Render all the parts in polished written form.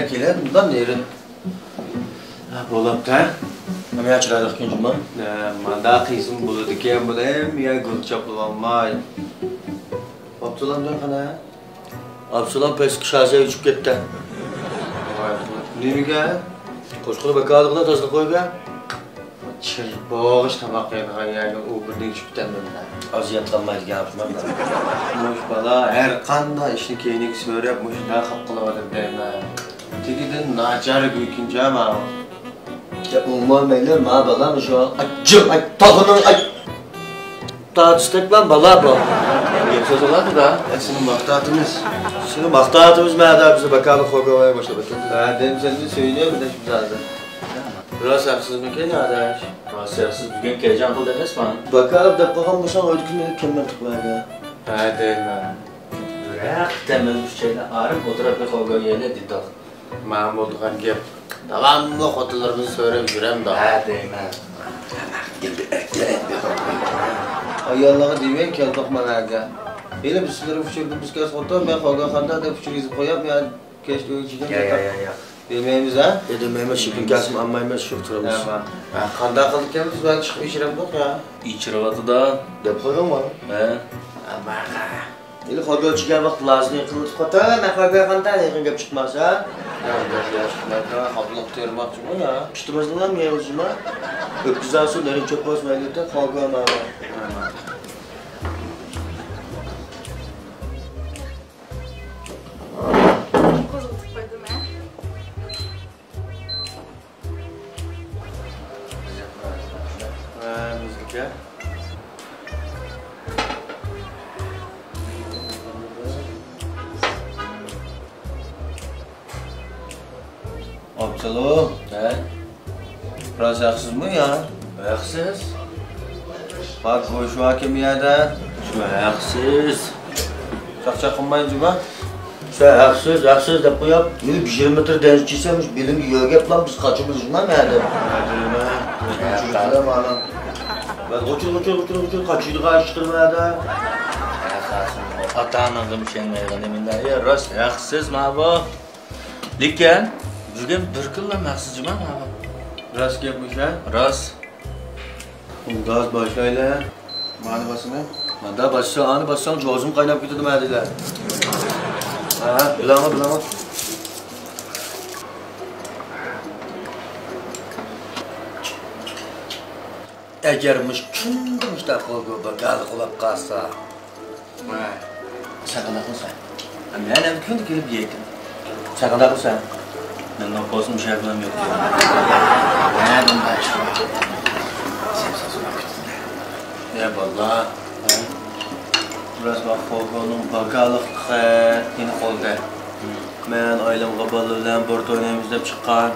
Kile bundan nerin? Bo'libdi. Nima yachiradi ikinci man? Manda qiysin bo'ladi ekan, bular ya gul choplab olmay. Abdullahdan qana? Abdullah pes şahsiye uçup gitti. Nega? Qo'shqili bakaliqni tozalab qo'ygan. Chir bo'g'ish tamoq yeydigan yani u birdek uçup ketdi. Aziyat qilmaydigan gapman. Mush bola har qanday ishni keyinga so'rab mushunda qilib qilaverib deyman. Tegidan nachar ikkinchi ama. Ya umuman mayli, ma balam shu ajib ay tog'ning ay Tacıstaklan bala bu. Söz olardı da. Senin maqtatımız. Senin maqtatımız mədə bizi bakalım xoqavaya başladı. Dedim sen de söylüyor mu da şimdi zaten. Biraz haksız mı ki adaş? Haksız bugün geleceğim bu da resmen. Bakalım da bakalım bu şan öldükünü kimden tıklaydı? Değil mi? Bırak temel bir şeyle arıp oturup bir xoqavaya dedi. Mənim olduğun gep. Davamlı xotularımızı söyleyip yürəm da. Değil mi? Ayollarga demen kel to'qmalaga. Elə bizlar uçurdu biz kəs xotu, mən xoqa xanda da uçur izib qoyab, mən keçdi öncədən. Ya. Deməyimiz ha? Deməyimiz şikin kəsim ammayımız şuq turumuz. Ha, xanda qıldıkən biz mən çıxıb içirəmdik ya. İçirəvadı da. Dep qoyğan var. Amma. Elə xoqa çıxan vaxt lazım qılıb xotu, mən xoqa xanda yaxın gəp çıxmasa. Ya, xablıq termaq kimi ya. Piştimizdən mi yeyəcəm? Öpüzdən sonra nərin çox basmaydı, xoqa məma. Abdullah, biraz haksız mı ya? Haksız. Bak bu şu hakimiyede. Şu haksız. Çak kılmayınca bak. Şu haksız da bu yap. 20 metre deniz çiğsemiş, bilim yiyor gep lan biz kaçımız şundan mı yedi? Çocuklar bana. Ben koçur kaçıydı karıştırmaya. Atanladım şeyin meydanı ya rast haksız mı bu? Lekin Bugün bir kıllam haksızcı mı abi? Rast yapmış ha? Rast. Gaz başlayla. Mani basını? Manda bassa, anı bassam cozum kaynap gidiyordu mədələr. Ha, bilama. Əgərmiş kimmiş də qoğu qalı qulaq qalsa. Saqalaqın sən. Mənəm gündü gelib yeydim. Saqalaqın sən. Ben o bozum şey falan yok. Nereden başlıyor? Sen sözüne bittin. Ne valla? Biraz bak Fogo'nun bakalık yine oldu. Ben ailem kabalılan Porto oynayımızda çıkan.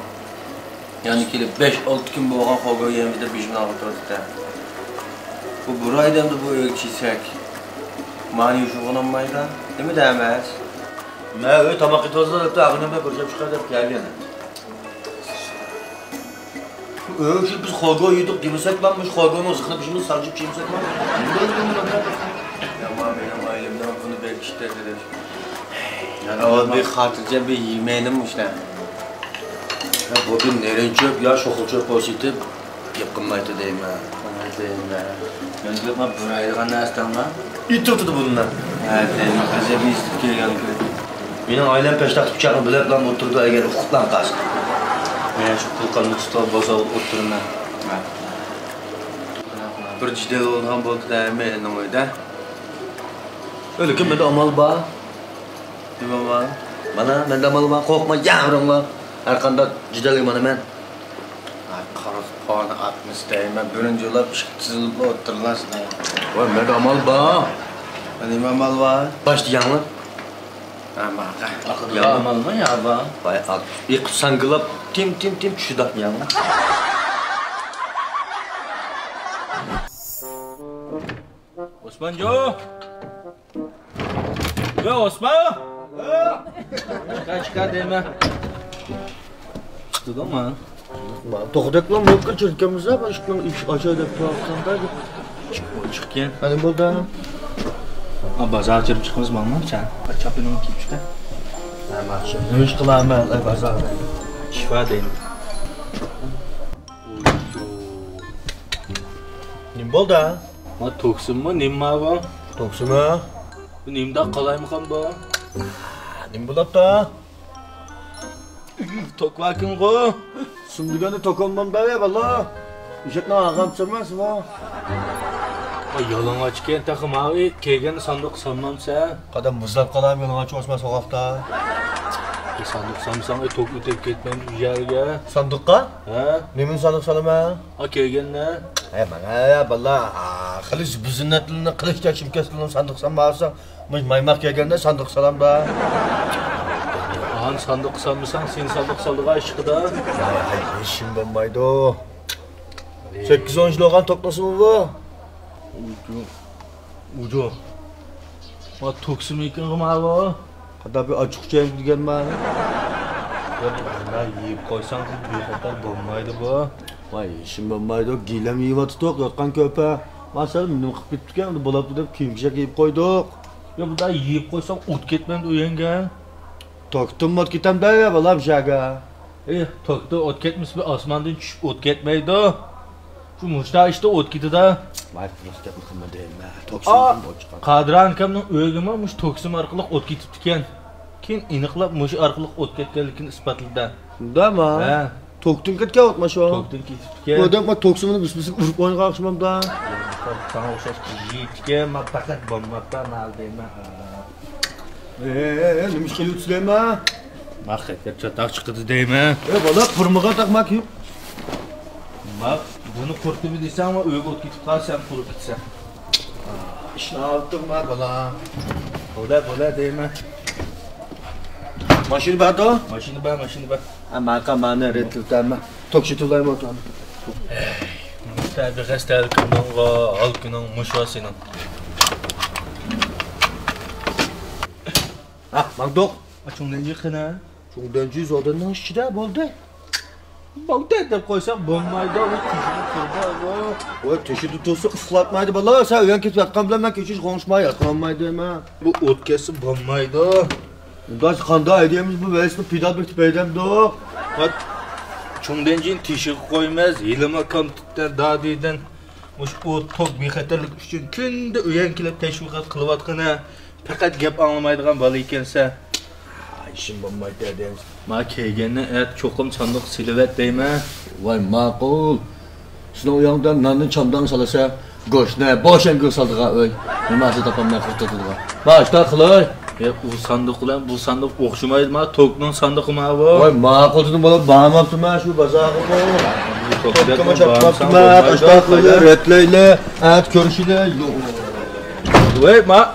Yani kelip 5-6 gün boğan Fogo yerimizde bir gün alıp durdu. Bu buraydan da bu ölçüsek. Mani uşuğunun maydan. Değil mi demez? Ben tamak itozda da ağınımda göreceğim çıkartıp gelgene. Şimdi biz xogo yedik demesek lan biz xogonun zıkını pişimiz sarcıp çiğimsek lan. Ya benim ailemden bunu belki işlerdir. Yani o bir hatırca bir yemeğinimmiş lan. Bu bir neren çöp ya şokul çöp olsaydı yapılmaydı değil mi? Ben diyorum burayı kanı aslan lan. İttirdi bununla. Evet değil mi? Bize bir istik gelgen köy. Benim ailem peştak bıçağını bilip lan oturdu eğer hukuklan kaçtı. Ben şu kulkanını tutup boza oturun lan. Bir ciddi olan bu daimi numaydı. Öyle ki bende amal var. Değil var? Bana bende amal var. Korkma yavrum lan. Arkanda ciddi bana ben. Karık puanı atmış değil mi? Birinci yıllar çizilip otururlar sana. Var bende amal var. Benim amal var. Başlayan lan. Ya amal mı ya ba? Vay ak. İlk sangılap tim şudak ya. Osman Jo. Yo Osman. Çıkar deme. Çıktı da mı? Toxdak lan yok kaçırkımıza başkan iş aşağıda platformda çıkken. Hani burada Bazar çıkıp çıkmaz mı sen? Çapını giyip çıkar. Ama şimdi ne iş kılamam lan bazarda. Şifa değil. Nim boldu ha? Ma toksun mu? Nim ma bu? Toksu mu? Nimda kalay mı kan bu? Nim bulap da? Tok vakın bu. Sundiganda tokonmam da ya valla. İşetne ağam sürmez bu. Yolun açken takım abi. Kegen sandık sanmam sen. Kadam mızlap kalam yoluna çoğuşma sokakta. Sandık samsan tok ötep ketmem yerge. Sandıkka? Ha? Nemin sandık salama? Kegen ne? Hemen ya valla. Kılıç büzünletlini kılıç çekşim kesilini sandık sanmazsa. Maymak yegende sandık salam da. Ahan sandık sanmısan sen sandık saldığa aşkıda. Ay işim bombaydı o. 8-10 kilogram toklası mı bu? Ucu. Ma toksu mu ikin kıma bu? Kadar bir açık çayım gidigen bana. Ya bunlar yiyip koysan bir kadar bombaydı bu. Vay işim bombaydı o. Gilem yiyip atıdık yatkan köpe. Masalım minum kıp bittiken dolapta da kiyimcek yiyip koyduk. Ya bunlar yiyip koysan ot ketmem de uyenge. Toktum mot kitem da ya valla bir şaka. Toktu ot ketmiş bir asmandan düşüp ot ketmeydi. Şu muşta işte ot gitti da. Vay fırlasket mıkımı değil mi? Toksundan boçkan. Kadran kamның ögümü muş toksum arkalık ot ketiptiken. Ken iniqlab muş arkalık ot ketkenlikini isbatladı. Da mı? He. Toktun ketken otma şu an. Toktun ketiptiken. Odam ma toksumunu büsbüsük vurup oyun kalkışmam da. Sana oxşaş yiyitken ma fakat bombaptan aldıyma. Neymiş geliyor Süleyman? Ma xeker çatak çıktı deyme. Valla pırmığa takmak yok. Bak bunu kurtu bir desen ama ög ot ketip kal sen kurup gitsen. İşte alttım var valla. Bola deyme. Maşini ben de. Maşını ben. Ama kamane retiltenme. Tokşu tulayım otan. Tabi gazete kınınğa halkının muşasının. Mandok. Açın ne kına? Şundan cüz odanın şişide boldu. Bak dep koysak bombayda o kişini kurba bu. O teşi tutusu ıslatmaydı valla. Sen uyan ketip yatkan bilen ben keçiş konuşmaya yatkanmaydı hemen. Bu ot kesi bombayda. Bundan kanda hediyemiz bu verisini pidal bitip edem dok. Bak çungdencin tişi koymaz. Yılıma kamtıktan dadiden. Muş o tok bir xatarlık üçün künde uyan kilip teşviqat kılıvatkına. Fakat gap anlamaydıgan balı ikense. İşim bombaydı hediyemiz. Ma kegenni et çokum sandık silüvet deyme. Vay makul. Şuna uyandan nanın çamdan salasa. Goş ne boşan gör saldığa öy. Nımazı tapamaya kurtadığa. Başta kılay. Ya bu sandık ulan bu sandık okşumaydı ma toknun sandığı ma bu. Vay makulunu bana bağırmaptım ha şu bazarı bu. Tokama çapmaptım ha. Başta kılay. Retleyle. Et körüşüyle. Vay ma